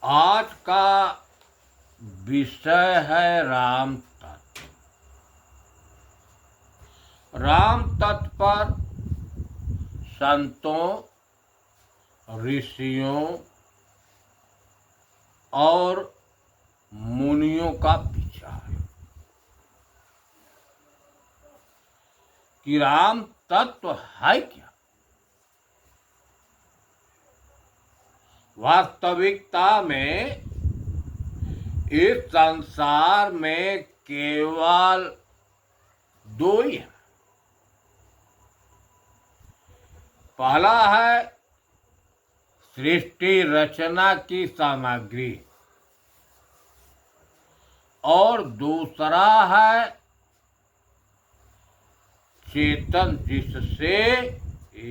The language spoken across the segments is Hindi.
आज का विषय है राम तत्व। राम तत्व पर संतों, ऋषियों और मुनियों का विचार कि राम तत्व है क्या। वास्तविकता में इस संसार में केवल दो ही है। पहला है सृष्टि रचना की सामग्री और दूसरा है चेतन, जिससे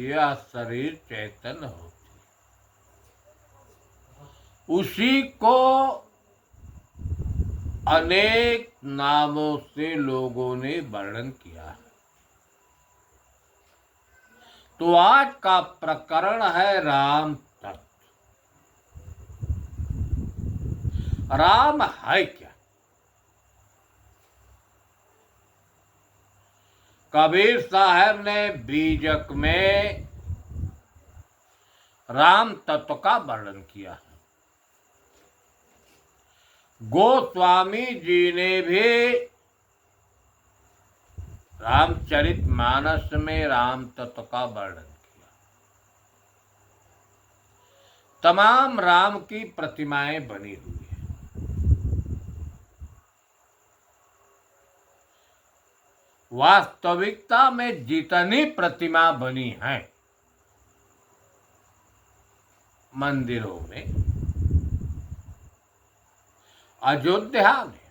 यह शरीर चैतन्य होती। उसी को अनेक नामों से लोगों ने वर्णन किया है। तो आज का प्रकरण है राम तत्व। राम है क्या? कबीर साहब ने बीजक में राम तत्व का वर्णन किया है। गोस्वामी जी ने भी रामचरितमानस में राम तत्व का वर्णन किया। तमाम राम की प्रतिमाएं बनी हुई हैं। वास्तविकता में जितनी प्रतिमा बनी हैं मंदिरों में, अयोध्या में,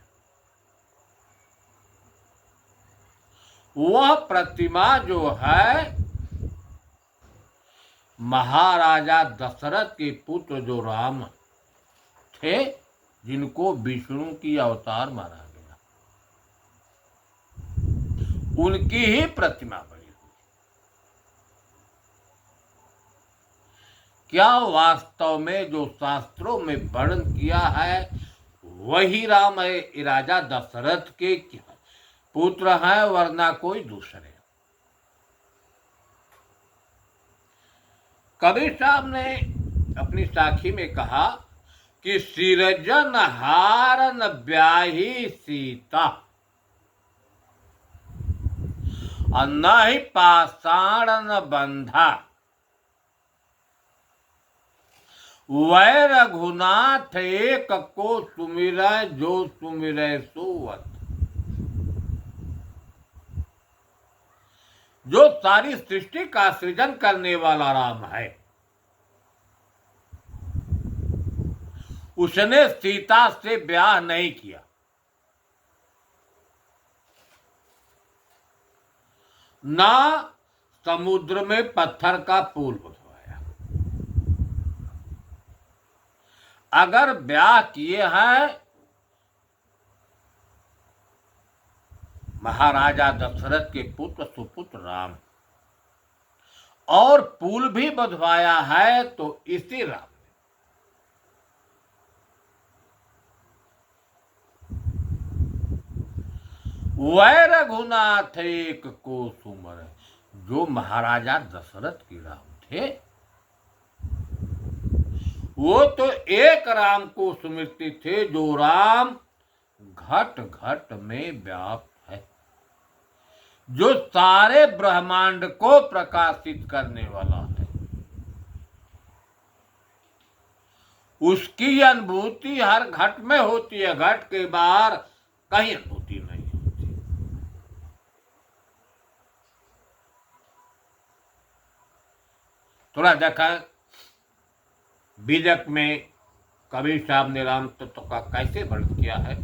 वह प्रतिमा जो है महाराजा दशरथ के पुत्र जो राम थे, जिनको विष्णु की अवतार माना गया, उनकी ही प्रतिमा बनी हुई। क्या वास्तव में जो शास्त्रों में वर्णन किया है वही राम है? राजा दशरथ के पुत्र हैं, वरना कोई दूसरे। कबीर साहब ने अपनी साखी में कहा कि सिरजन हारन ब्याही सीता, न ही पाषाण न बंधा, वै रघुनाथ एक को सुमिरै, जो सुमिरै सुवत। जो सारी सृष्टि का सृजन करने वाला राम है, उसने सीता से ब्याह नहीं किया, ना समुद्र में पत्थर का पुल बनवाया। अगर ब्याह किए हैं महाराजा दशरथ के पुत्र सुपुत्र राम, और पुल भी बंधवाया है तो इसी राम ने। वै रघुनाथ एक को सुमर, जो महाराजा दशरथ के राम थे, वो तो एक राम को सुमिरते थे, जो राम घट घट में व्याप्त है, जो सारे ब्रह्मांड को प्रकाशित करने वाला है। उसकी अनुभूति हर घट में होती है, घट के बाहर कहीं अनुभूति नहीं होती। थोड़ा देखा बीजक में कबीर साहब ने राम तत्व का कैसे वर्णन किया है।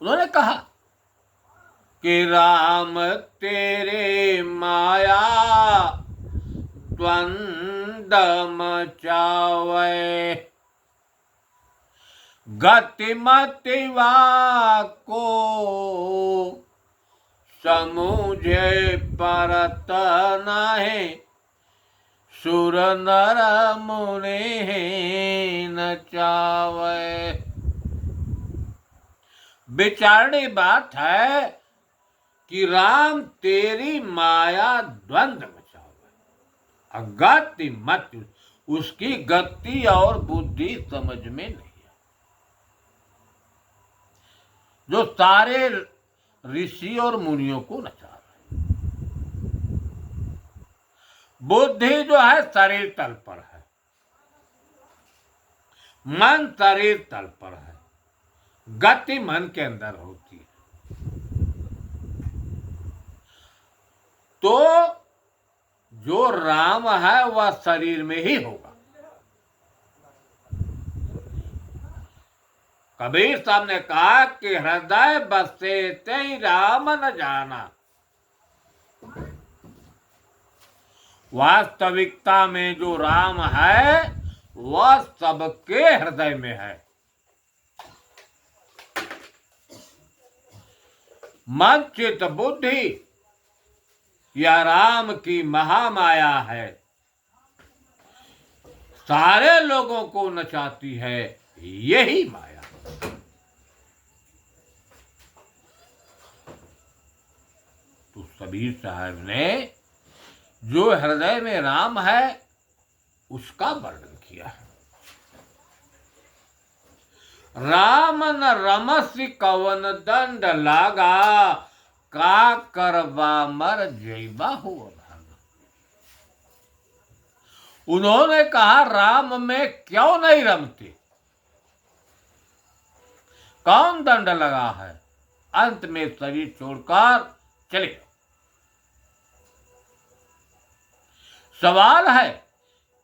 उन्होंने कहा कि राम तेरे माया द्वंद मचावे, गतिमतिवा को समझे परत नहीं, सुर नर मुनि नचावे। विचारणी बात है कि राम तेरी माया द्वंद्व मचावे, गति मत, उसकी गति और बुद्धि समझ में नहीं है। जो सारे ऋषि और मुनियों को नचा रहे, बुद्धि जो है शरीर तल पर है, मन शरीर तल पर है, गति मन के अंदर होती है। तो जो राम है वह शरीर में ही होगा। कबीर साहब ने कहा कि हृदय बसे ते राम न जाना। वास्तविकता में जो राम है वह सबके हृदय में है। मन चित बुद्धि यह राम की महामाया है, सारे लोगों को नचाती है यही माया। तो कबीर साहब ने जो हृदय में राम है उसका वर्णन किया है। राम न रमसी कवन दंड लागा, का करवा मर जैबा हुआ। उन्होंने कहा राम में क्यों नहीं रमते, कौन दंड लगा है, अंत में शरीर छोड़कर चले गए। सवाल है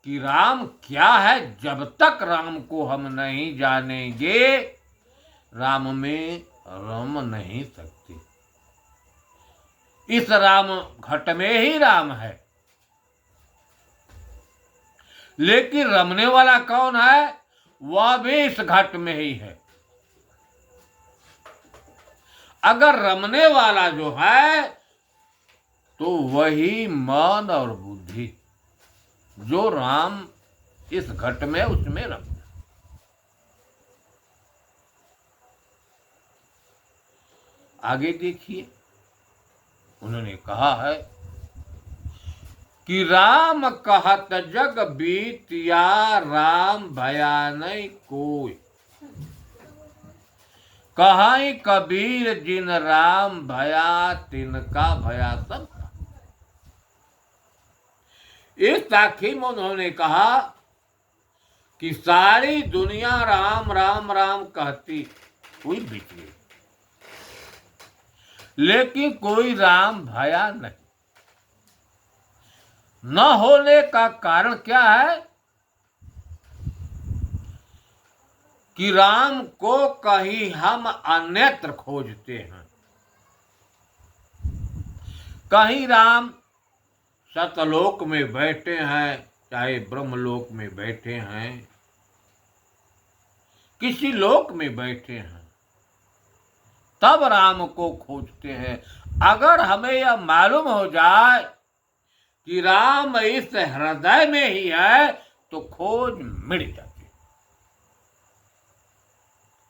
कि राम क्या है, जब तक राम को हम नहीं जानेंगे राम में रम नहीं सकते। इस राम घट में ही राम है, लेकिन रमने वाला कौन है, वह भी इस घट में ही है। अगर रमने वाला जो है तो वही मन और बुद्धि, जो राम इस घट में उसमें रम। आगे देखिए, उन्होंने कहा है कि राम कहत जग बीतिया, राम भया नहीं कोई। कहाई कबीर जिन राम भया, तिनका भया सब। इस साखी में उन्होंने कहा कि सारी दुनिया राम राम राम कहती हुई बीत गई, लेकिन कोई राम भया नहीं। न होने का कारण क्या है कि राम को कहीं हम अन्यत्र खोजते हैं। कहीं राम सतलोक में बैठे हैं, चाहे ब्रह्मलोक में बैठे हैं, किसी लोक में बैठे हैं, तब राम को खोजते हैं। अगर हमें यह मालूम हो जाए कि राम इस हृदय में ही है तो खोज मिट जाती है,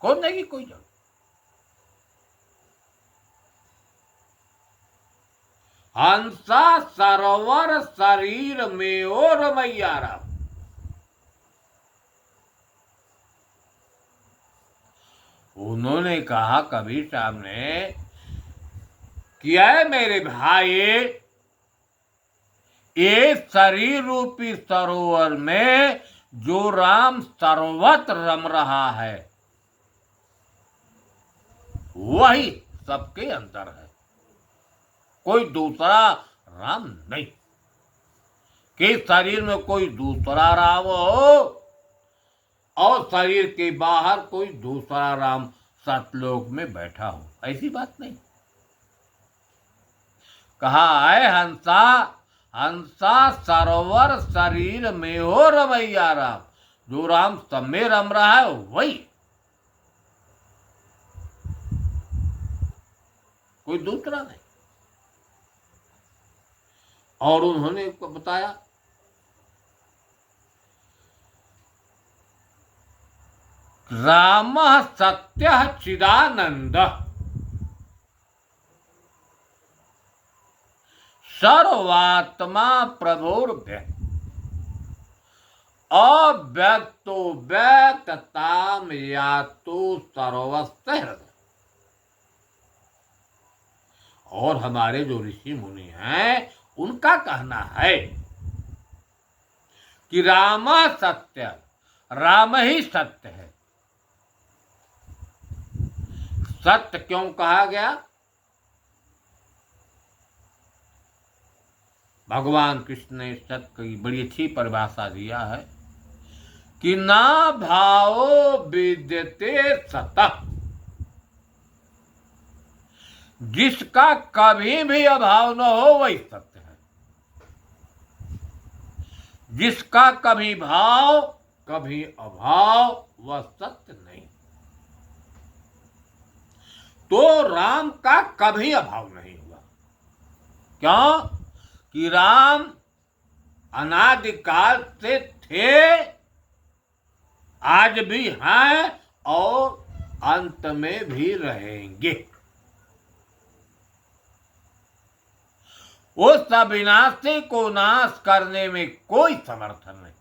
खोजने की कोई जरूरत। हंसा सरोवर शरीर में और मैया राम। उन्होंने कहा कबीर साहब ने कि ऐ मेरे भाई, ये शरीर रूपी सरोवर में जो राम सर्वत्र रम रहा है वही सबके अंदर है, कोई दूसरा राम नहीं। कि शरीर में कोई दूसरा राम हो और शरीर के बाहर कोई दूसरा राम सतलोक में बैठा हो, ऐसी बात नहीं। कहा है हंसा, हंसा सरोवर शरीर में हो रमैया राम। जो राम सब में रम रहा है वही, कोई दूसरा नहीं। और उन्होंने बताया रामः सत्यः चिदानन्दः सर्वात्मा प्रभुर्व्यक्तः अव्यक्तो व्यक्तताम यातु सर्वस्य हृदय। और हमारे जो ऋषि मुनि हैं उनका कहना है कि राम सत्य, राम ही सत्य है। सत्य क्यों कहा गया? भगवान कृष्ण ने सत्य की बड़ी अच्छी परिभाषा दिया है कि ना भावो विद्यते सतः, जिसका कभी भी अभाव न हो वही सत्य है। जिसका कभी भाव कभी अभाव वह सत्य नहीं। तो राम का कभी अभाव नहीं हुआ। क्यों? कि राम अनादिकाल से थे, आज भी हैं और अंत में भी रहेंगे। उस अविनाशी को नाश करने में कोई समर्थन नहीं।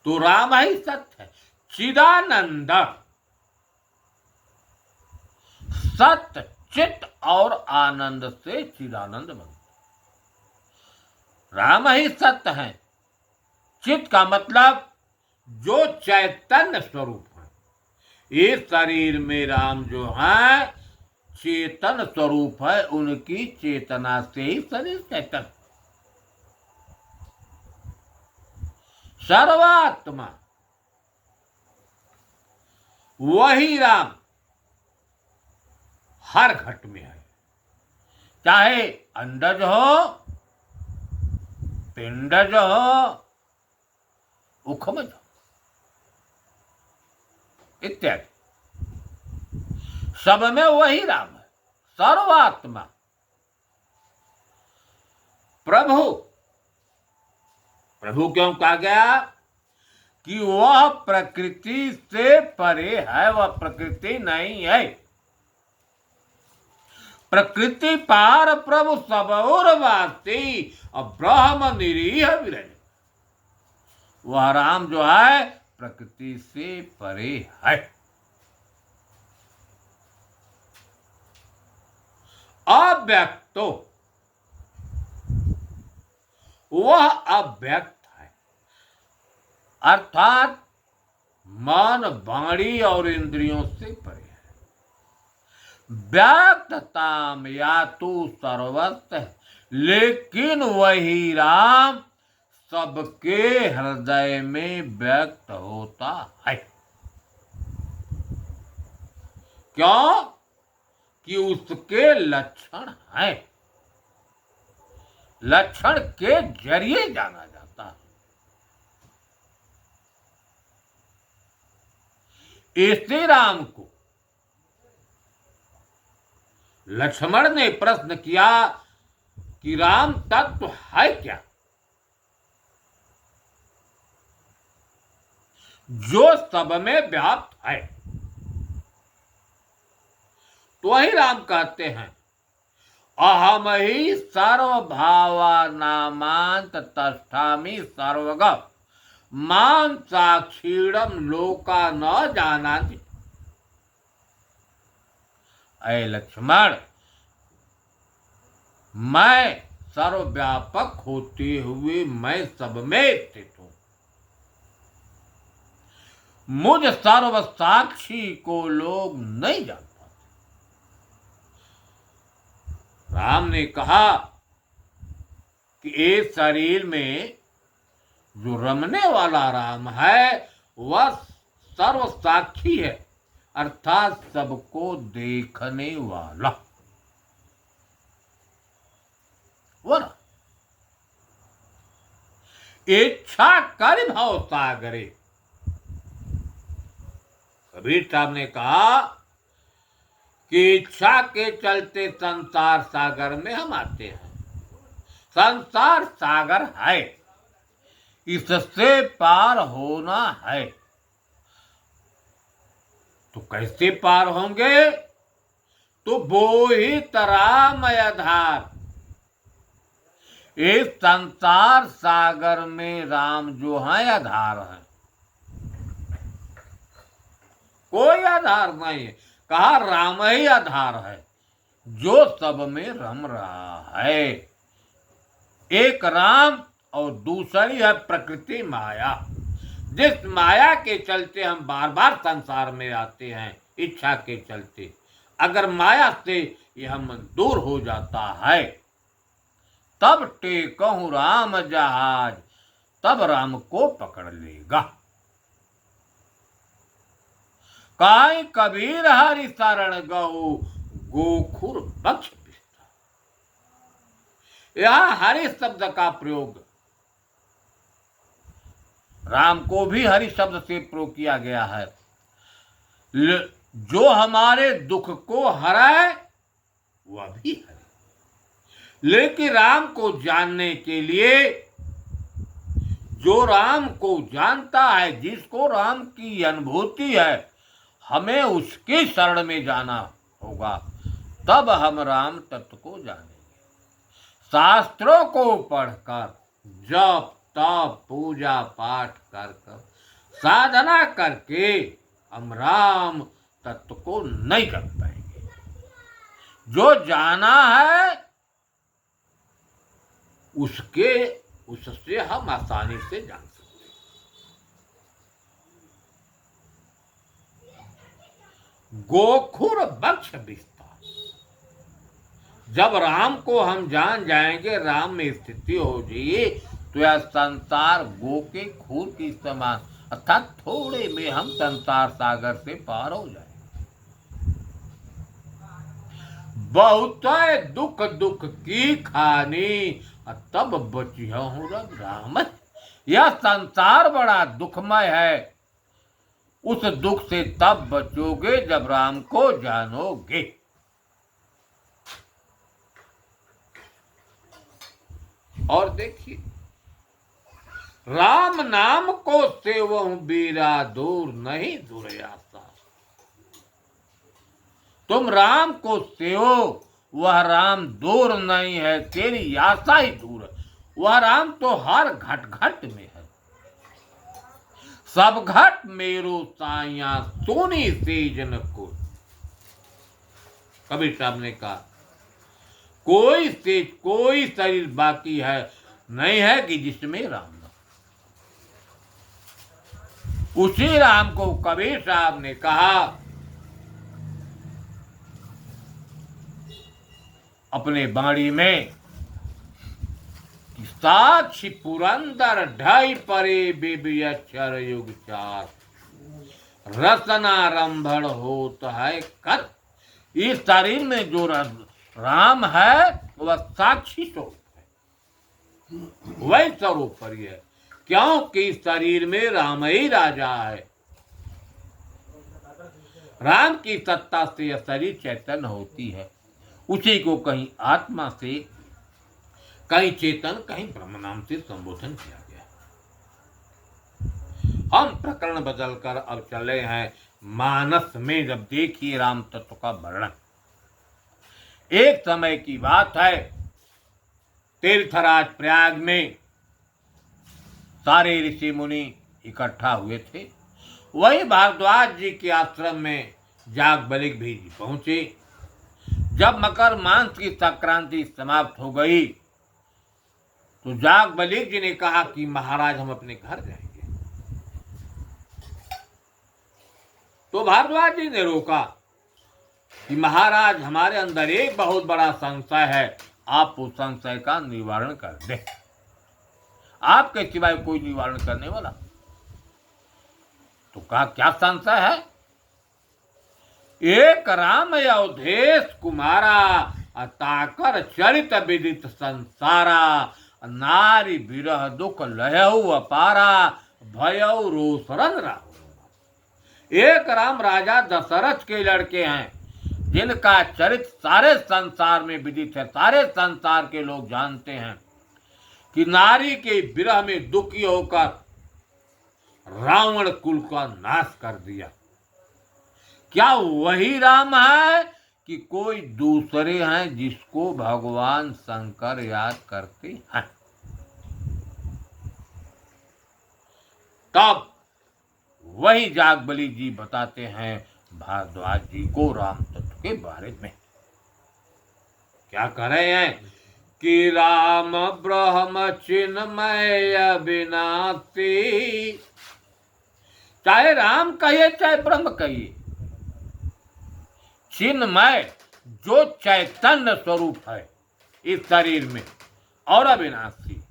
तो राम ही सत्य है, चिदानंद। सत्य चित और आनंद से चिदानंद बनता। राम ही सत्य है। चित का मतलब जो चैतन्य स्वरूप है। इस शरीर में राम जो है चेतन स्वरूप है, उनकी चेतना से ही शरीर चेतन। सर्वात्मा वही राम हर घट में है, चाहे अंडज हो, पिंडज हो, उखमज हो इत्यादि, सब में वही राम है। सर्वात्मा प्रभु। प्रभु क्यों कहा गया? कि वह प्रकृति से परे है, वह प्रकृति नहीं है। प्रकृति पार प्रभु सब और वासी ब्रह्म निरीह विरज। वह राम जो है प्रकृति से परे है। अव्यक्तो वह अव्यक्त है, अर्थात मन वाणी और इंद्रियों से परे है। व्यक्तताम यातु सर्वस्य, लेकिन वही राम सबके हृदय में व्यक्त होता है। क्यों? कि उसके लक्षण हैं, लक्षण के जरिए जाना जाता है। इसी राम को लक्ष्मण ने प्रश्न किया कि राम तत्व है क्या? जो सब में व्याप्त है। तो वही राम कहते हैं अहम ही सर्वभावानामांत तष्ठामि सर्वग मां साक्षीणम लोका न जानाति। ऐ लक्ष्मण, मैं सर्वव्यापक होते हुए मैं सब में स्थित हूं। मुझ सर्व साक्षी को लोग नहीं जान पाते। राम ने कहा कि इस शरीर में जो रमने वाला राम है वह सर्व साक्षी है, अर्थात सबको देखने वाला। वह इच्छा कर भाव सागरे। कबीर साहब ने कहा कि इच्छा के चलते संसार सागर में हम आते हैं। संसार सागर है, इससे पार होना है। तो कैसे पार होंगे? तो वो ही तरामय आधार। इस संसार सागर में राम जो है आधार है, कोई आधार नहीं है। कहा राम ही आधार है जो सब में रम रहा है। एक राम और दूसरी है प्रकृति माया। जिस माया के चलते हम बार बार संसार में आते हैं, इच्छा के चलते। अगर माया से यह मन दूर हो जाता है, तब टेकहूं राम जहाज, तब राम को पकड़ लेगा। काई कबीर हरि शरण गऊ, गोखुर बख्श विस्तार। यह हरि शब्द का प्रयोग राम को भी हरि शब्द से प्रयोग किया गया है। जो हमारे दुख को हराए वह भी हरि। लेकिन राम को जानने के लिए, जो राम को जानता है, जिसको राम की अनुभूति है, हमें उसके शरण में जाना होगा, तब हम राम तत्व को जानेंगे। शास्त्रों को पढ़कर, जप तप पूजा पाठ कर साधना करके हम राम तत्व को नहीं कर पाएंगे। जो जाना है उससे हम आसानी से जान सकते हैं। गोखुर बख्श विस्तार। जब राम को हम जान जाएंगे, राम में स्थिति हो जाएगी, तो यह संसार गो के खूर की समान, अर्थात थोड़े में हम संसार सागर से पार हो जाए। बहुत दुख दुख की खानी, तब बचिया हूं राम। यह संसार बड़ा दुखमय है। उस दुख से तब बचोगे जब राम को जानोगे। और देखिए, राम नाम को सेवहूं बीरा, दूर नहीं दुर्यासा। तुम राम को सेवो, वह राम दूर नहीं है, तेरी आशा ही दूर है। वह राम तो हर घट घट में है। सब घट मेरो साइया, सोनी से जन को। कबीर साहब ने कहा, कोई शरीर बाकी है नहीं है कि जिसमें राम न। उसी राम को कबीर साहब ने कहा अपने बाणी में, साक्षी पुरंदर ढाई परे बेबी अक्षर युग चार, रसना रंभण होत है कर। इस शरीर में जो राम है वह साक्षी स्वरूप है, वही स्वरूप पर है। क्योंकि शरीर में राम ही राजा है। राम की सत्ता से यह शरीर चैतन्य होती है। उसी को कहीं आत्मा से, कहीं चेतन, कहीं ब्रह्म नाम से संबोधन किया गया। हम प्रकरण बदलकर अब चले हैं मानस में। जब देखिए राम तत्व का वर्णन। एक समय की बात है, तीर्थराज प्रयाग में सारे ऋषि मुनि इकट्ठा हुए थे। वही भारद्वाज जी के आश्रम में जागबलिक भी पहुंचे। जब मकर मास की संक्रांति समाप्त हो गई, तो जागबलिक जी ने कहा कि महाराज हम अपने घर जाएंगे। तो भारद्वाज जी ने रोका कि महाराज हमारे अंदर एक बहुत बड़ा संशय है, आप उस संशय का निवारण कर दें। आपके सिवाय कोई निवारण करने वाला। तो कहा क्या संशय है? एक राम अवधेश कुमारा, ताकर चरित विदित संसारा, नारी विरह दुख लयहु अपारा, भयउ रोसरन राहु। एक राम राजा दशरथ के लड़के हैं, जिनका चरित्र सारे संसार में विदित है, सारे संसार के लोग जानते हैं। कि नारी के विरह में दुखी होकर रावण कुल का नाश कर दिया। क्या वही राम है कि कोई दूसरे हैं जिसको भगवान शंकर याद करते हैं? तब वही जागबली जी बताते हैं भारद्वाज जी को राम तत्व के बारे में। क्या कह रहे हैं कि राम ब्रह्म चिन्मय अविनाशी, चाहे राम कहिए चाहे ब्रह्म कहिए, चिन्मय जो चैतन्य स्वरूप है इस शरीर में, और अविनाशी,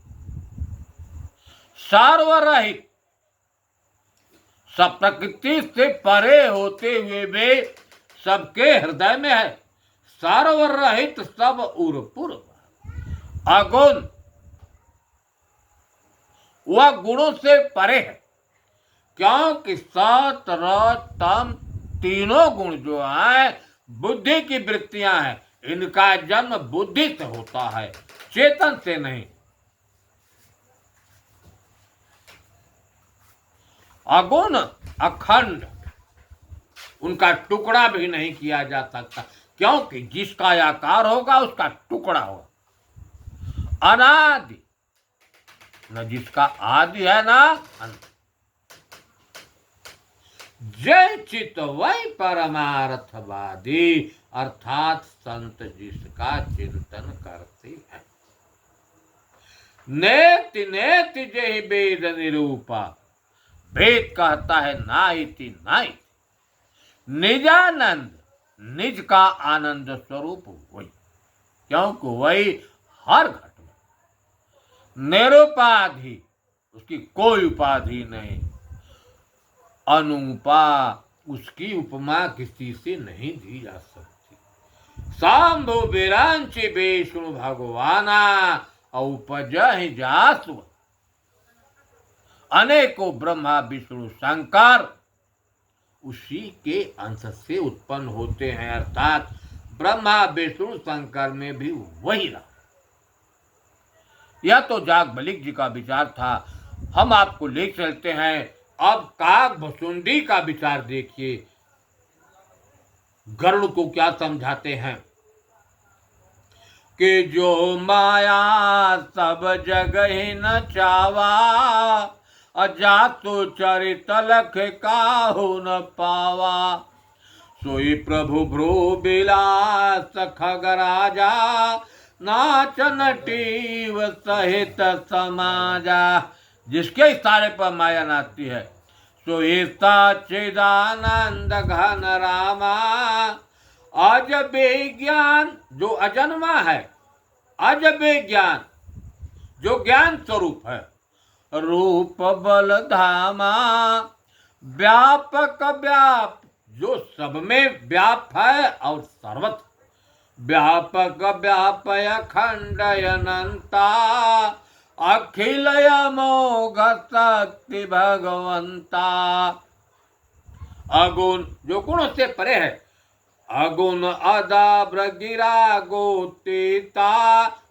सर्वरहित, सब प्रकृति से परे होते हुए वे सबके हृदय में है, सर्वरहित सब उर्पुर, अगुण, वह गुणों से परे है, क्योंकि सत रज तम तीनों गुण जो है बुद्धि की वृत्तियां हैं, इनका जन्म बुद्धि से होता है, चेतन से नहीं। अगुण अखंड, उनका टुकड़ा भी नहीं किया जा सकता, क्योंकि जिसका आकार होगा उसका टुकड़ा होगा। अनादि, न जिसका आदि है ना अंत। जय चित वही परमार्थवादी, अर्थात संत जिसका चिंतन करते हैं। नेति नेति जय वेद निरूपा, वेद कहता है ना इति नाई, निजानंद, निज का आनंद स्वरूप वही, क्योंकि वही हर घट में निरुपाधि, उसकी कोई उपाधि नहीं, अनुपा, उसकी उपमा किसी से नहीं दी जा सकती। सांभो विरांचि विष्णु भगवाना, औपजहि जासु, अनेकों ब्रह्मा विष्णु शंकर उसी के अंश से उत्पन्न होते हैं, अर्थात ब्रह्मा विष्णु शंकर में भी वही रहा। यह तो जागबलिक जी का विचार था। हम आपको ले चलते हैं अब काकभुसुंडी का विचार देखिए, गरुड़ को क्या समझाते हैं कि जो माया सब जगह न चावा, अजातु चरित लख काहू न पावा, सोई प्रभु भ्रू बिलास खगराजा, नाच नटीव सहित समाजा। जिसके इशारे पर माया नाचती है, सो ईसा चिदानंद घन रामा, अजब ज्ञान जो अजन्मा है, अजब ज्ञान जो ज्ञान स्वरूप है, रूप बल धामा, व्यापक व्याप जो सब में व्याप है और सर्वत्र, व्यापक व्यापय अखंड अनंता, अखिल अमोघ शक्ति भगवंता। अगुण जो गुणों से परे है, अगुण अदाब्र गिरा गोतीता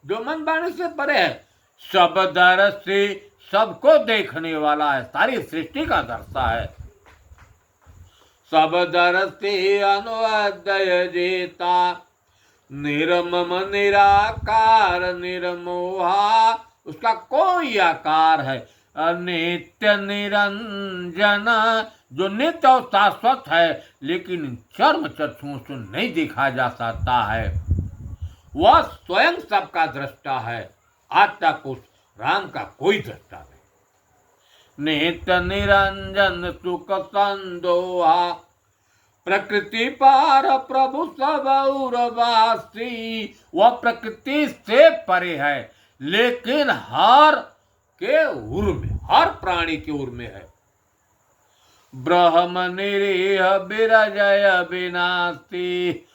जो मन वाणी से परे है, सब दर्शी सबको देखने वाला है, सारी सृष्टि का दर्शा है, सब दर्शी अनुअद्वय जेता, निर्मम निराकार निर्मोहा, उसका कोई आकार है, अनित्य निरंजन जो नित्य और शाश्वत है, लेकिन चर्म चक्षुओं से नहीं देखा जा सकता है, वह स्वयं सबका दृष्टा है, आज तक उस राम का कोई दृष्टा नहीं। नित्य निरंजन सुख संदोहा, प्रकृति पार प्रभु सब उर्वासी, वह प्रकृति से परे है, लेकिन हर के उर में, हर प्राणी के उर में है। ब्रह्म निरीह बिरजय विनाशी,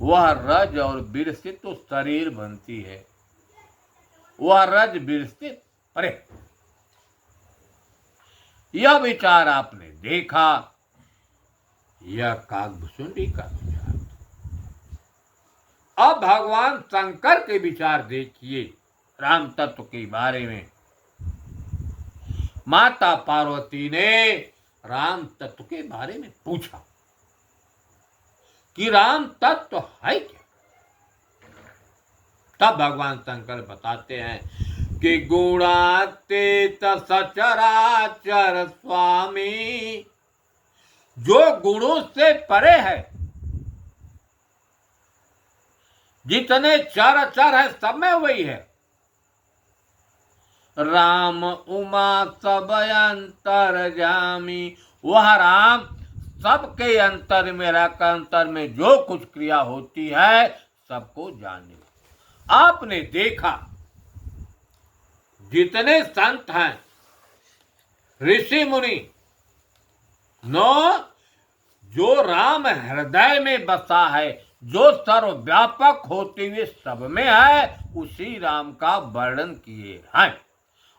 वह रज और बीर से तो शरीर बनती है, वह रज बीर से परे। यह विचार आपने देखा, यह काकभुसुंडी का विचार। अब भगवान शंकर के विचार देखिए। राम तत्व के बारे में। माता पार्वती ने राम तत्व के बारे में पूछा कि राम तत्व है क्या। तब भगवान शंकर बताते हैं कि गुणातीत सचराचर स्वामी, जो गुणों से परे है, जितने चर है सब में वही है। राम उमा सब अंतर्यामी, वह राम सबके अंतर में रहकर अंतर में जो कुछ क्रिया होती है सबको जानने। आपने देखा जितने संत हैं, ऋषि मुनि, नो जो राम हृदय में बसा है, जो सर्वव्यापक होते हुए सब में है, उसी राम का वर्णन किए हैं।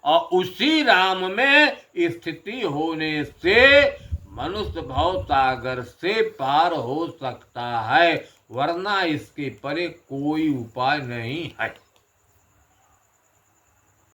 और उसी राम में स्थिति होने से मनुष्य भव सागर से पार हो सकता है, वरना इसके परे कोई उपाय नहीं है।